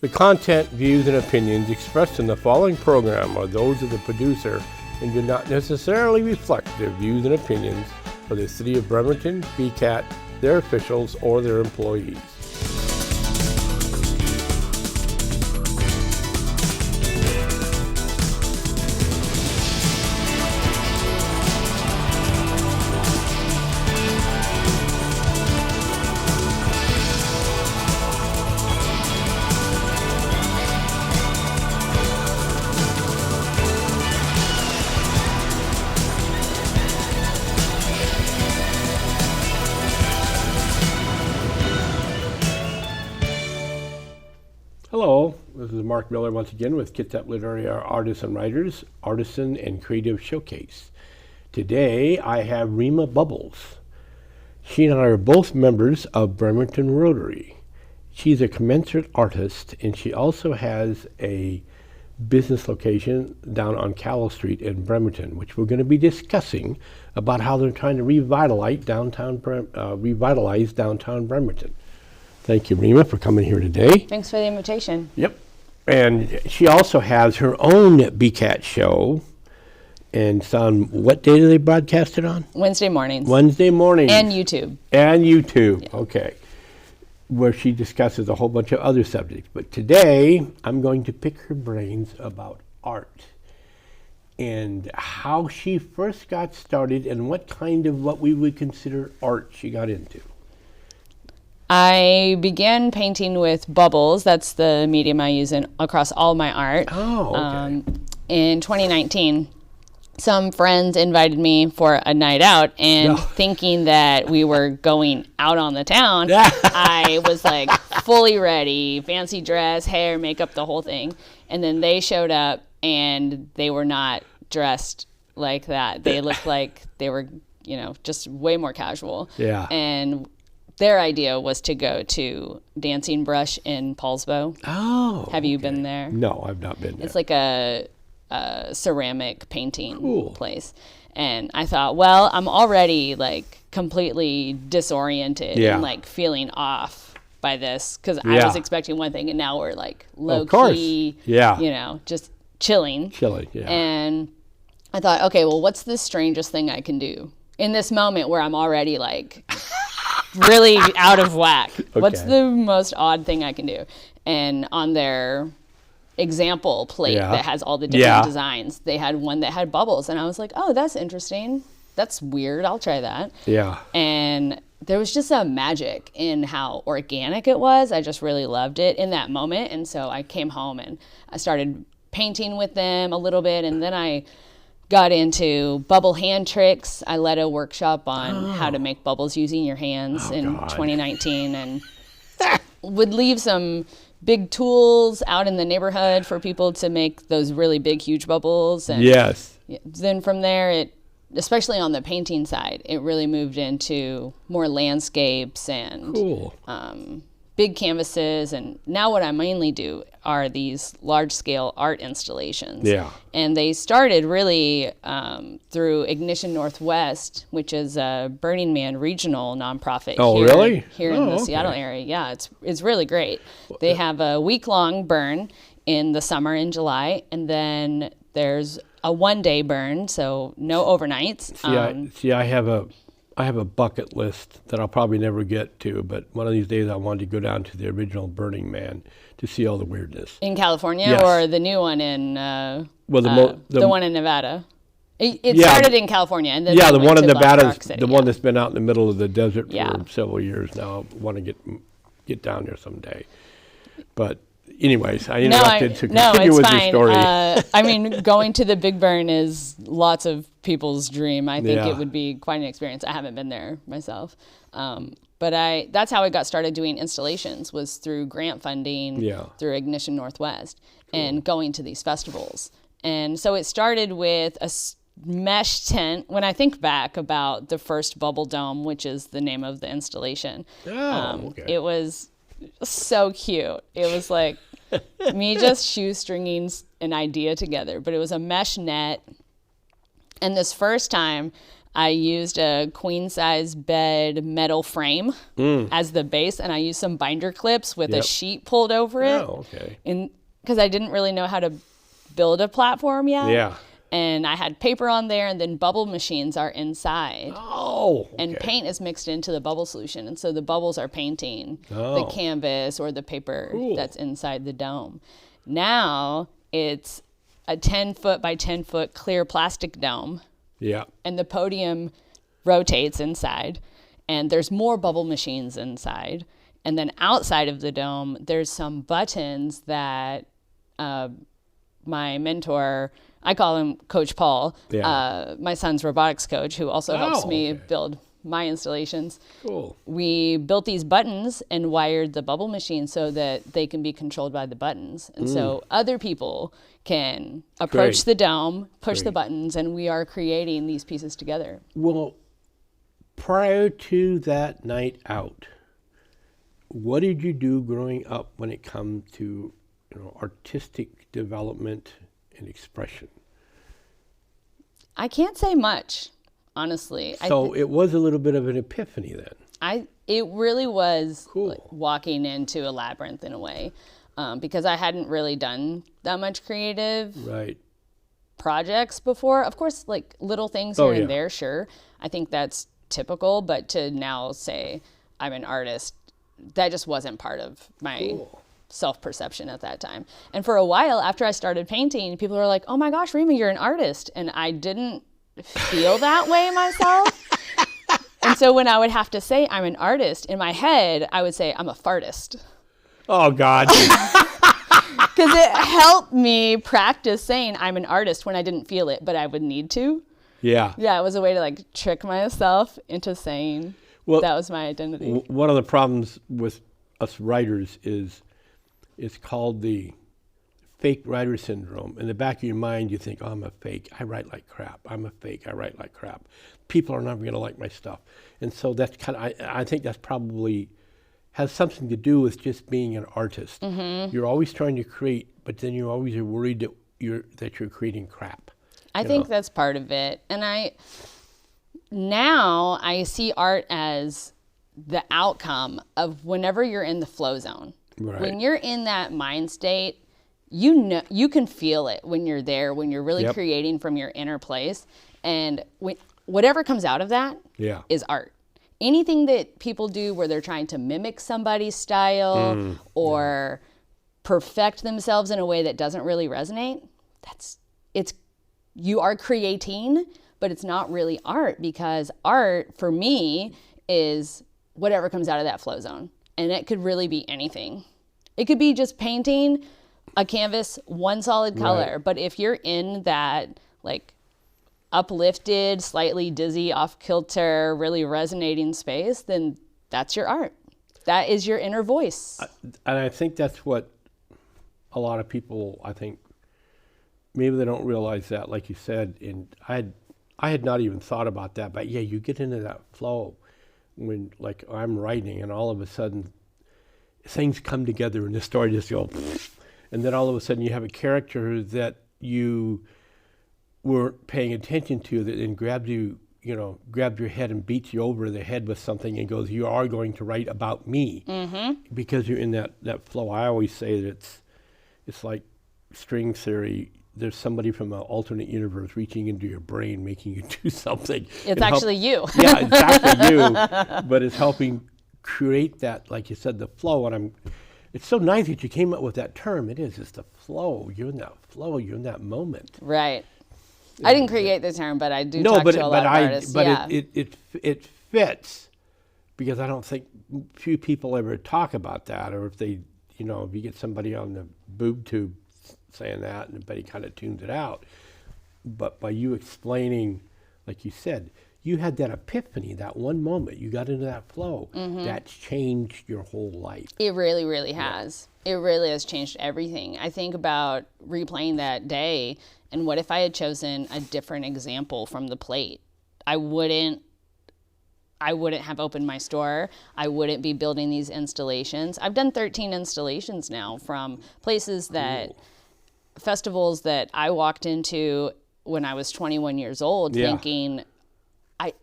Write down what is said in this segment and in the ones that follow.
The content, views, and opinions expressed in the following program are those of the producer and do not necessarily reflect their views and opinions of the City of Bremerton, BCAT, their officials, or their employees. Hello, this is Mark Miller once again with Kitsap Literary Artists and Writers, Artisan and Creative Showcase. Today I have Reana Bubbles. She and I are both members of Bremerton Rotary. She's a commensurate artist and she also has a business location down on Callow Street in Bremerton, which we're going to be discussing about how they're trying to revitalize downtown Bremerton. Thank you, Reana, for coming here today. Thanks for the invitation. Yep. And she also has her own BCAT show. And it's on, what day do they broadcast it on? Wednesday mornings. Wednesday mornings. And YouTube. And YouTube, yeah. Okay. Where she discusses a whole bunch of other subjects. But today, I'm going to pick her brains about art. And how she first got started and what kind of what we would consider art she got into. I began painting with bubbles. That's the medium I use across all my art. Oh, okay. In 2019, some friends invited me for a night out, and thinking that we were going out on the town, I was like fully ready, fancy dress, hair, makeup, the whole thing. And then they showed up, and they were not dressed like that. They looked like they were, just way more casual. Yeah. And their idea was to go to Dancing Brush in Paulsbo. Oh. Have you been there? No, I've not been there. It's like a ceramic painting place. And I thought, well, I'm already like completely disoriented and like feeling off by this because I was expecting one thing and now we're like low key, just chilling. And I thought, okay, well, what's the strangest thing I can do in this moment where I'm already like really out of whack? Okay. What's the most odd thing I can do? And on their example plate that has all the different designs, they had one that had bubbles. And I was like, oh, that's interesting. That's weird. I'll try that. Yeah. And there was just a magic in how organic it was. I just really loved it in that moment. And so I came home and I started painting with them a little bit. And then I got into bubble hand tricks. I led a workshop on how to make bubbles using your hands in 2019 and would leave some big tools out in the neighborhood for people to make those really big, huge bubbles. And then from there, especially on the painting side, it really moved into more landscapes and big canvases. And now what I mainly do are these large-scale art installations. Yeah. And they started really through Ignition Northwest, which is a Burning Man regional nonprofit here in the Seattle area. Yeah, it's really great. They have a week-long burn in the summer in July, and then there's a one-day burn, so no overnights. I have a bucket list that I'll probably never get to, but one of these days I wanted to go down to the original Burning Man to see all the weirdness. In California or the new one in the one in Nevada? It started in California and then the one in Nevada is the one that's been out in the middle of the desert for several years now. I want to get down there someday. But anyways, I interrupted to continue with your story. I mean, going to the Big Burn is lots of people's dream. I think it would be quite an experience. I haven't been there myself. But that's how I got started doing installations, was through grant funding, through Ignition Northwest, and going to these festivals. And so it started with a mesh tent. When I think back about the first Bubble Dome, which is the name of the installation, it was so cute. It was like me just shoestringing an idea together, but it was a mesh net. And this first time, I used a queen size bed metal frame as the base, and I used some binder clips with a sheet pulled over it. Oh, okay. Because I didn't really know how to build a platform yet. Yeah. And I had paper on there, and then bubble machines are inside. Oh, okay. And paint is mixed into the bubble solution. And so the bubbles are painting the canvas or the paper that's inside the dome. Now it's a 10-foot by 10-foot clear plastic dome. Yeah. And the podium rotates inside. And there's more bubble machines inside. And then outside of the dome, there's some buttons that my mentor, I call him Coach Paul, my son's robotics coach, who also helps me build my installations. Cool. We built these buttons and wired the bubble machine so that they can be controlled by the buttons. And so other people can approach the dome, push the buttons, and we are creating these pieces together. Well, prior to that night out, what did you do growing up when it comes to artistic development and expression? I can't say much, honestly. So it was a little bit of an epiphany then. It really was Cool. like walking into a labyrinth in a way, because I hadn't really done that much creative projects before. Of course, like little things here and there, sure. I think that's typical, but to now say I'm an artist, that just wasn't part of my self-perception at that time. And for a while after I started painting, people were like, oh my gosh, Reema, you're an artist. And I didn't feel that way myself. And so when I would have to say I'm an artist, in my head, I would say I'm a fartist. Oh, God. Because it helped me practice saying I'm an artist when I didn't feel it, but I would need to. Yeah. Yeah, it was a way to like trick myself into saying that was my identity. One of the problems with us writers is it's called the fake writer syndrome. In the back of your mind, you think, oh, I'm a fake. I write like crap. I'm a fake. I write like crap. People are never going to like my stuff. And so that's kind of, I think that's probably has something to do with just being an artist. Mm-hmm. You're always trying to create, but then you always are worried that you're creating crap. I think that's part of it. And now I see art as the outcome of whenever you're in the flow zone. Right. When you're in that mind state, you can feel it when you're there, when you're really creating from your inner place. And whatever comes out of that is art. Anything that people do where they're trying to mimic somebody's style or perfect themselves in a way that doesn't really resonate, you are creating, but it's not really art, because art for me is whatever comes out of that flow zone. And it could really be anything. It could be just painting a canvas, one solid color. Right. But if you're in that like uplifted, slightly dizzy, off kilter, really resonating space, then that's your art. That is your inner voice. And I think that's what a lot of people, I think, maybe they don't realize that, like you said. And I had not even thought about that. But yeah, you get into that flow when, like, I'm writing, and all of a sudden things come together and the story just goes, and then all of a sudden you have a character that you weren't paying attention to that then grabbed your head and beats you over the head with something and goes, you are going to write about me. Mm-hmm. Because you're in that flow. I always say that it's like string theory. There's somebody from an alternate universe reaching into your brain, making you do something. It's actually you. Yeah, it's actually you, but it's helping create that, like you said, the flow. And it's so nice that you came up with that term. It's the flow. You're in that flow. You're in that moment. Right. I didn't create the term, but I do talk to a lot of artists. But it fits, because I don't think few people ever talk about that, or if they, if you get somebody on the boob tube saying that, and everybody kind of tunes it out. But by you explaining, like you said, you had that epiphany, that one moment, you got into that flow, that's changed your whole life. It really, really has. It really has changed everything. I think about replaying that day, and what if I had chosen a different example from the plate? I wouldn't have opened my store. I wouldn't be building these installations. I've done 13 installations now from places that, festivals that I walked into when I was 21 years old, thinking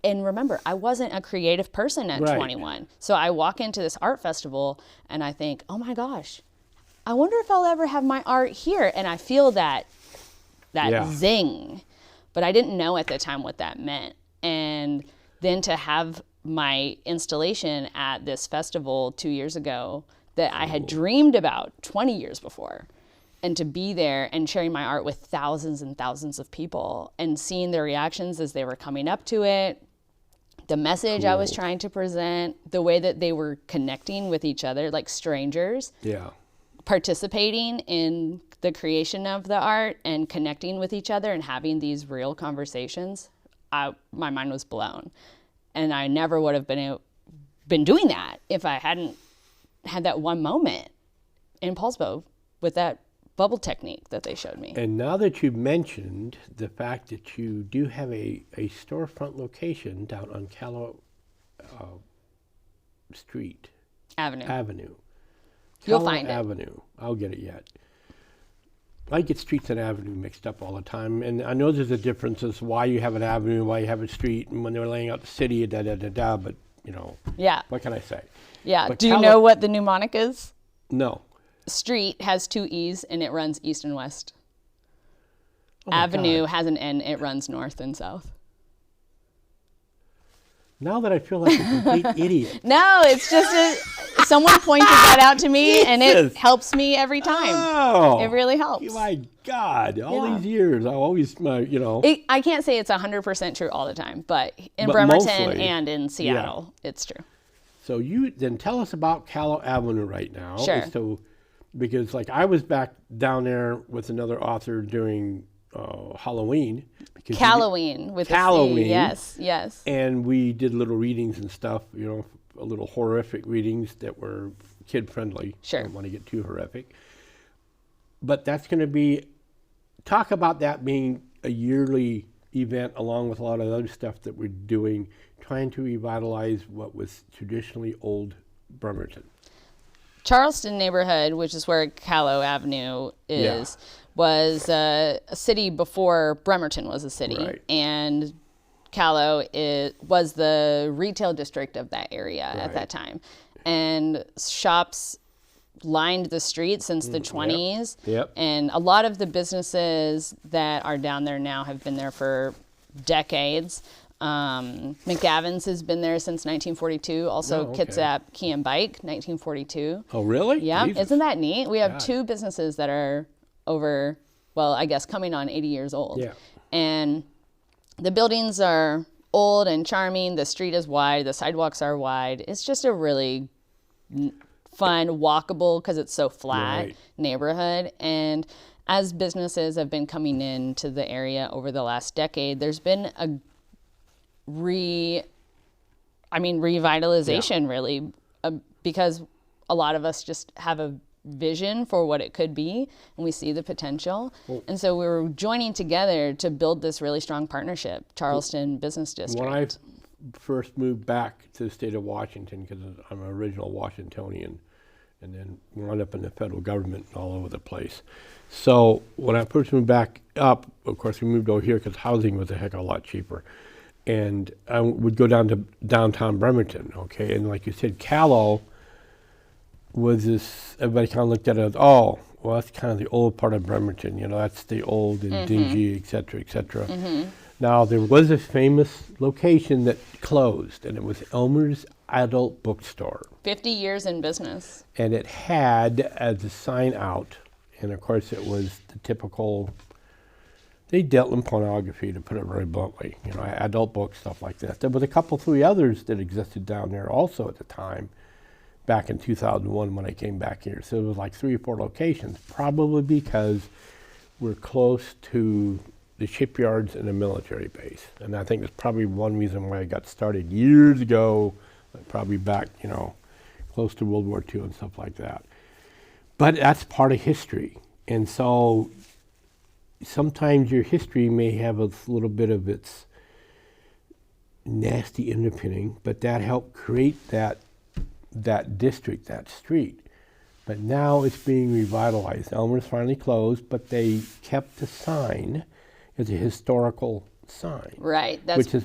and remember, I wasn't a creative person at 21. So I walk into this art festival and I think, oh my gosh, I wonder if I'll ever have my art here. And I feel that zing, but I didn't know at the time what that meant. And then to have my installation at this festival 2 years ago that I had dreamed about 20 years before, and to be there and sharing my art with thousands and thousands of people and seeing their reactions as they were coming up to it, the message I was trying to present, the way that they were connecting with each other like strangers, participating in the creation of the art and connecting with each other and having these real conversations, my mind was blown. And I never would have been doing that if I hadn't had that one moment in Poulsbo with that bubble technique that they showed me. And now that you've mentioned the fact that you do have a storefront location down on Callow Street. Avenue. You'll find Avenue. I'll get it yet. I get streets and avenue mixed up all the time, and I know there's a difference as why you have an avenue, why you have a street, and when they were laying out the city, but, what can I say? Yeah. But do you know what the mnemonic is? No. Street has 2 E's, and it runs east and west. Avenue has an N, it runs north and south. Now that I feel like a complete idiot. No, it's just someone pointed that out to me, and it helps me every time. Oh, it really helps. My God, all these years, I always, I can't say it's 100% true all the time, but Bremerton mostly, and in Seattle, it's true. So you then tell us about Callow Avenue right now. Sure. So, because I was back down there with another author during Halloween. Halloween with Halloween. Yes. And we did little readings and stuff, a little horrific readings that were kid friendly. Sure. I don't want to get too horrific. But that's going to be, talk about that being a yearly event along with a lot of other stuff that we're doing, trying to revitalize what was traditionally old Bremerton. Charleston neighborhood, which is where Callow Avenue is, was a city before Bremerton was a city. Right. And Callow was the retail district of that area at that time. And shops lined the streets since the 20s. Yep. And a lot of the businesses that are down there now have been there for decades. McGavin's has been there since 1942. Also, Kitsap Key and Bike, 1942. Oh, really? Yeah. Jesus. Isn't that neat? We have 2 businesses that are over, coming on 80 years old. Yeah. And the buildings are old and charming. The street is wide. The sidewalks are wide. It's just a really fun, walkable, because it's so flat, neighborhood. And as businesses have been coming into the area over the last decade, there's been a revitalization really, because a lot of us just have a vision for what it could be, and we see the potential. And so we were joining together to build this really strong partnership, Charleston Business District. When I first moved back to the state of Washington, because I'm an original Washingtonian, and then wound up in the federal government all over the place. So when I first moved back up, of course we moved over here because housing was a heck of a lot cheaper. And I would go down to downtown Bremerton, and like you said, Callow was this, everybody kind of looked at it as, that's kind of the old part of Bremerton, that's the old and dingy, et cetera, et cetera. Now, there was a famous location that closed, and it was Elmer's Adult Bookstore. 50 years in business. And it had as a sign out, and of course it was the typical, they dealt in pornography, to put it very bluntly, adult books, stuff like that. There was a couple, 3 others that existed down there also at the time, back in 2001 when I came back here. So it was like 3 or 4 locations, probably because we're close to the shipyards and the military base. And I think that's probably one reason why I got started years ago, probably back, close to World War II and stuff like that. But that's part of history. And so sometimes your history may have a little bit of its nasty underpinning, but that helped create that district, that street. But now it's being revitalized. Elmer's finally closed, but they kept the sign as a historical sign. Right.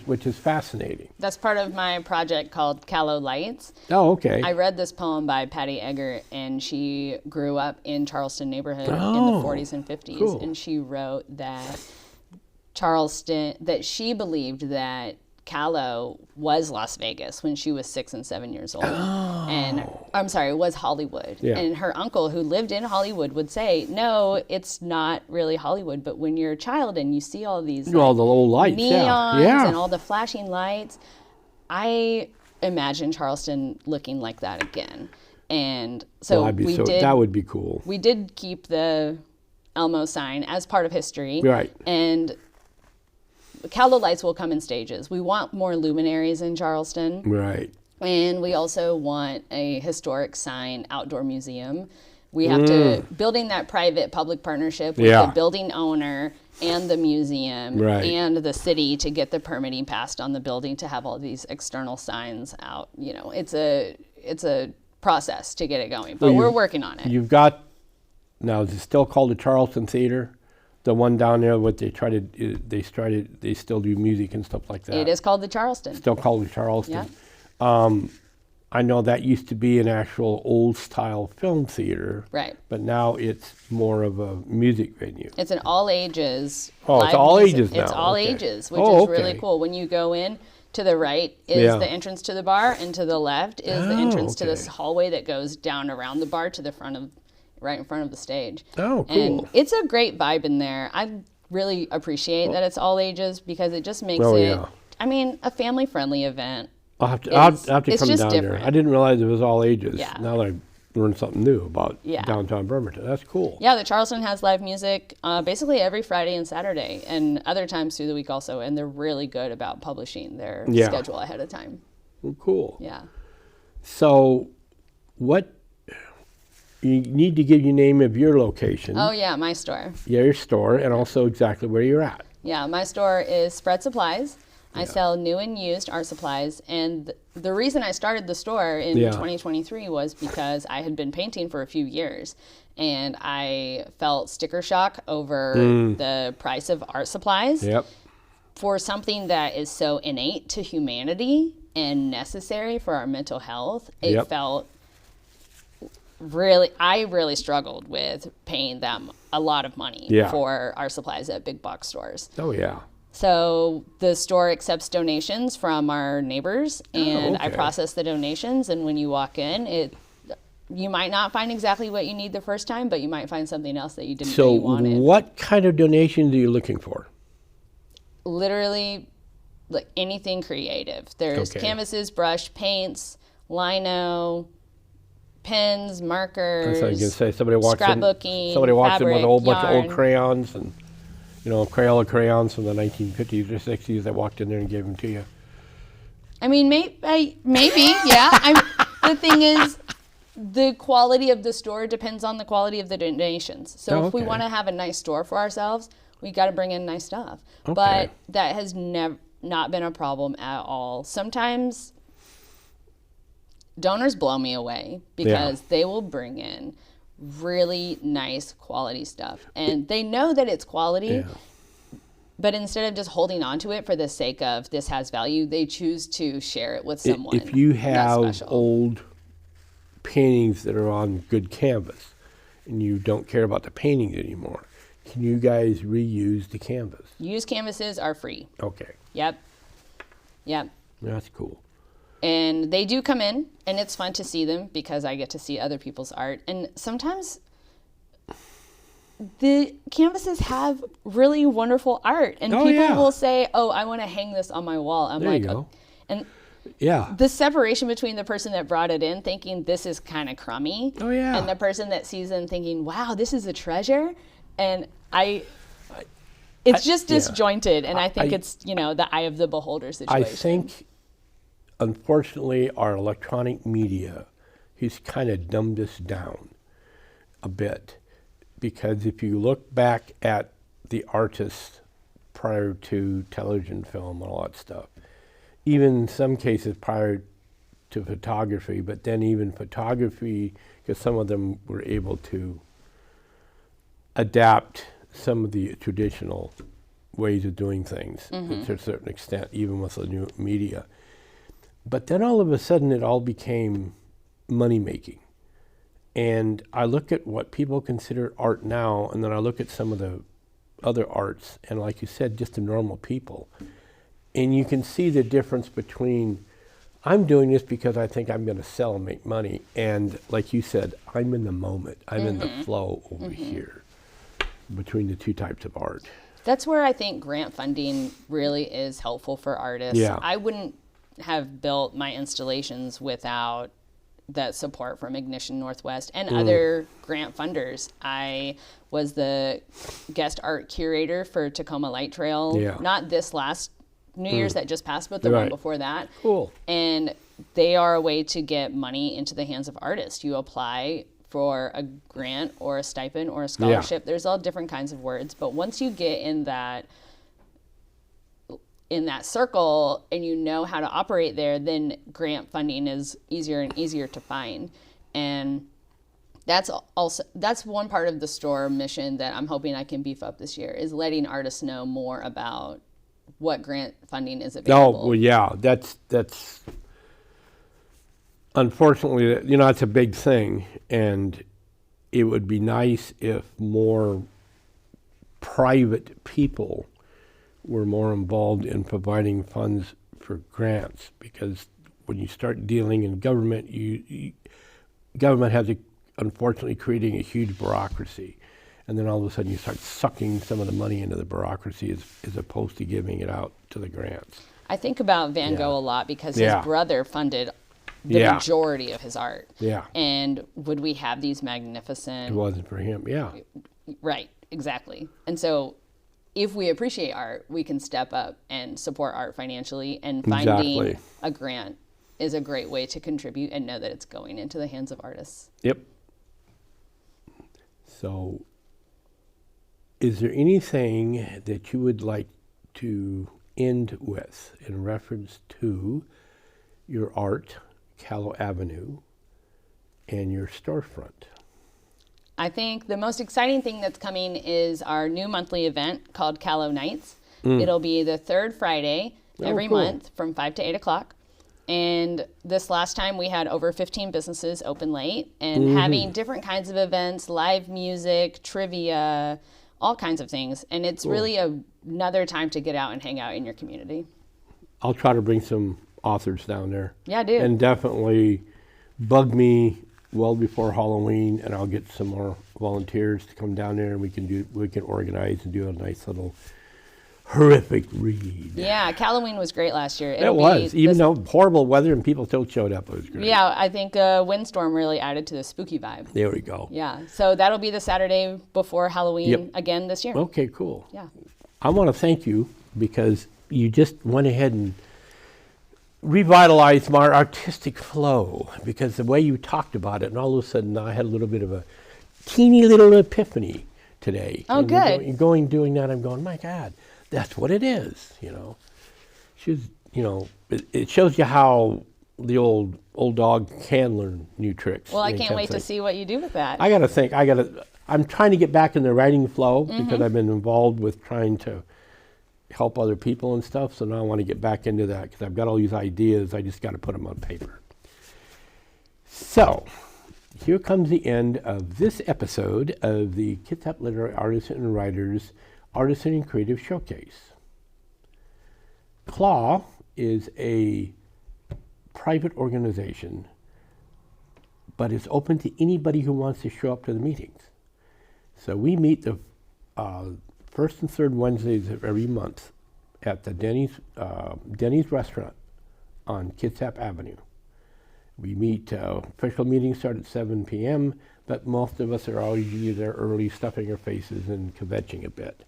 Which is fascinating. That's part of my project called Callow Lights. Oh, okay. I read this poem by Patty Eggert, and she grew up in Charleston neighborhood in the 40s and 50s. Cool. And she wrote that she believed that Callow was Las Vegas when she was 6 and 7 years old. And I'm sorry, it was Hollywood. Yeah. And her uncle, who lived in Hollywood, would say, no, it's not really Hollywood. But when you're a child and you see all these all the little lights, neons yeah. and all the flashing lights, I imagine Charleston looking like that again. And so that would be cool. We did keep the Elmo sign as part of history. Right. And Callow Lights will come in stages. We want more luminaries in Charleston. Right. And we also want a historic sign outdoor museum. We have to building that private-public partnership with the building owner and the museum and the city to get the permitting passed on the building to have all these external signs out. You know, it's a process to get it going, but we're working on it. You've got now. Is it still called the Charleston Theater? The one down there, they still do music and stuff like that. It is called the Charleston. Still called the Charleston. Yeah. I know that used to be an actual old-style film theater. Right. But now it's more of a music venue. It's an all-ages. Oh, it's all ages now. It's all ages, which is really cool. When you go in, to the right is the entrance to the bar, and to the left is the entrance to this hallway that goes down around the bar to the front of right in front of the stage. Oh, cool. And it's a great vibe in there. I really appreciate that it's all ages because it just makes I mean, a family-friendly event. I'll have to come down there. I didn't realize it was all ages. Yeah. Now that I learned something new about downtown Bremerton. That's cool. Yeah, the Charleston has live music basically every Friday and Saturday and other times through the week also. And they're really good about publishing their schedule ahead of time. Well, cool. Yeah. So you need to give your name of your location. Oh, yeah, my store. Yeah, your store, and also exactly where you're at. Yeah, my store is Spread Supplies. I sell new and used art supplies. And the reason I started the store in 2023 was because I had been painting for a few years. And I felt sticker shock over the price of art supplies. Yep. For something that is so innate to humanity and necessary for our mental health, it felt I really struggled with paying them a lot of money for our supplies at big box stores. Oh, yeah. So the store accepts donations from our neighbors, and I process the donations. And when you walk in, you might not find exactly what you need the first time, but you might find something else that you didn't know you wanted. So what kind of donations are you looking for? Literally, like anything creative. There's canvases, brush, paints, lino, pens, markers. That's what I was going to say. Somebody walks in with a whole bunch of old crayons and, Crayola crayons from the 1950s or 60s that walked in there and gave them to you. I mean, maybe, yeah. The thing is, the quality of the store depends on the quality of the donations. So if we want to have a nice store for ourselves, we got to bring in nice stuff. Okay. But that has not been a problem at all. Sometimes donors blow me away because they will bring in really nice quality stuff. And they know that it's quality, but instead of just holding on to it for the sake of this has value, they choose to share it with someone. If you have old paintings that are on good canvas and you don't care about the paintings anymore, can you guys reuse the canvas? Used canvases are free. Okay. Yep. That's cool. And they do come in, and it's fun to see them because I get to see other people's art. And sometimes the canvases have really wonderful art. And people will say, I want to hang this on my wall. I'm there like, you go. And the separation between the person that brought it in thinking this is kind of crummy and the person that sees them thinking, wow, this is a treasure. And it's just disjointed. And I think it's, the eye of the beholder situation. I think, unfortunately, our electronic media has kind of dumbed us down a bit. Because if you look back at the artists prior to television, film, and all that stuff, even in some cases prior to photography, but then even photography, because some of them were able to adapt some of the traditional ways of doing things to a certain extent, even with the new media. But then all of a sudden it all became money making. And I look at what people consider art now, and then I look at some of the other arts, and like you said, just the normal people. And you can see the difference between, I'm doing this because I think I'm going to sell and make money, and like you said, I'm in the moment. I'm in the flow over here, between the two types of art. That's where I think grant funding really is helpful for artists. Yeah. I wouldn't have built my installations without that support from Ignition Northwest and other grant funders. I was the guest art curator for Tacoma Light Trail, not this last New Year's that just passed, but the one before that. Cool. And they are a way to get money into the hands of artists. You apply for a grant or a stipend or a scholarship. There's all different kinds of words, but once you get in that circle and you know how to operate there, then grant funding is easier and easier to find. And that's one part of the store mission that I'm hoping I can beef up this year, is letting artists know more about what grant funding is available. Oh, well, yeah, that's unfortunately, that's a big thing, and it would be nice if more private people were more involved in providing funds for grants, because when you start dealing in government, government has unfortunately creating a huge bureaucracy, and then all of a sudden you start sucking some of the money into the bureaucracy as opposed to giving it out to the grants. I think about Van Gogh a lot because his brother funded the majority of his art. Yeah. And would we have these magnificent... It wasn't for him, Right, exactly. And so if we appreciate art, we can step up and support art financially, and finding a grant is a great way to contribute and know that it's going into the hands of artists. Yep. So is there anything that you would like to end with in reference to your art, Callow Avenue, and your storefront? I think the most exciting thing that's coming is our new monthly event called Callow Nights. It'll be the third Friday every month from 5 to 8 o'clock. And this last time we had over 15 businesses open late, and having different kinds of events, live music, trivia, all kinds of things. And it's really another time to get out and hang out in your community. I'll try to bring some authors down there. Yeah, do. And definitely bug me well before Halloween, and I'll get some more volunteers to come down there, and we can organize and do a nice little horrific read. Yeah, Halloween was great last year. It was, even though horrible weather and people still showed up. It was great. Yeah, I think a windstorm really added to the spooky vibe. There we go. Yeah, so that'll be the Saturday before Halloween again this year. Okay, cool. Yeah. I want to thank you because you just went ahead and revitalized my artistic flow, because the way you talked about it, and all of a sudden I had a little bit of a teeny little epiphany today. Oh, and good. Doing that, I'm going, my God, that's what it is, It shows you how the old dog can learn new tricks. Well, I can't wait to see what you do with that. I'm trying to get back in the writing flow because I've been involved with trying to help other people and stuff, so now I want to get back into that because I've got all these ideas. I just got to put them on paper. So here comes the end of this episode of the Kitsap Literary Artists and Writers Artisan and Creative Showcase. CLAW is a private organization, but it's open to anybody who wants to show up to the meetings. So we meet the first and third Wednesdays of every month at the Denny's restaurant on Kitsap Avenue. We meet, official meetings start at 7 p.m., but most of us are already there early, stuffing our faces and kvetching a bit.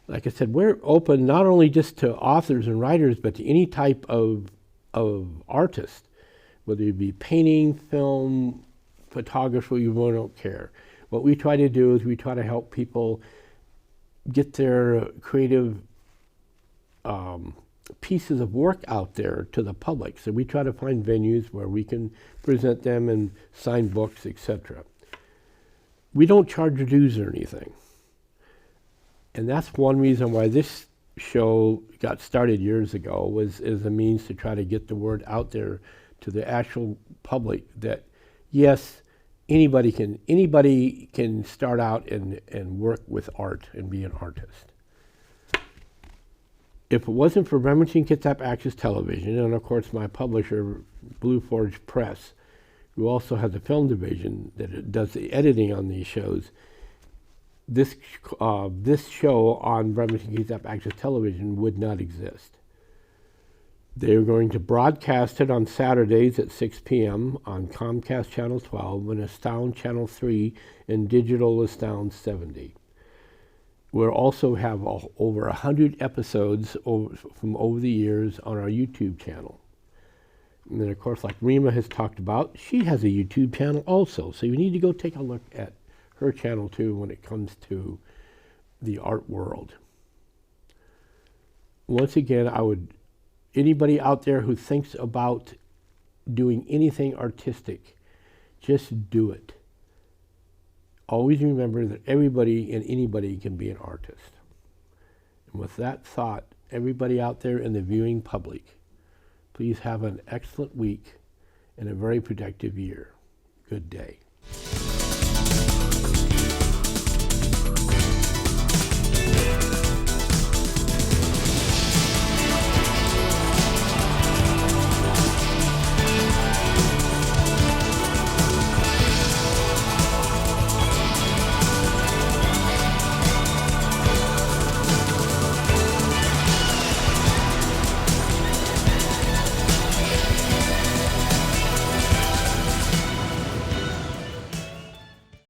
Like I said, we're open not only just to authors and writers, but to any type of artist, whether it be painting, film, photography, we don't care. What we try to do is we try to help people get their creative pieces of work out there to the public. So we try to find venues where we can present them and sign books, etc. We don't charge dues or anything. And that's one reason why this show got started years ago, was as a means to try to get the word out there to the actual public that, yes, anybody can start out and work with art and be an artist. If it wasn't for Bremerton Kitsap Access Television, and of course my publisher, Blue Forge Press, who also has a film division that does the editing on these shows, this show on Bremerton Kitsap Access Television would not exist. They're going to broadcast it on Saturdays at 6 p.m. on Comcast Channel 12 and Astound Channel 3 and Digital Astound 70. We'll also have over 100 episodes from over the years on our YouTube channel. And then, of course, like Reana has talked about, she has a YouTube channel also. So you need to go take a look at her channel too when it comes to the art world. Once again, anybody out there who thinks about doing anything artistic, just do it. Always remember that everybody and anybody can be an artist. And with that thought, everybody out there in the viewing public, please have an excellent week and a very productive year. Good day.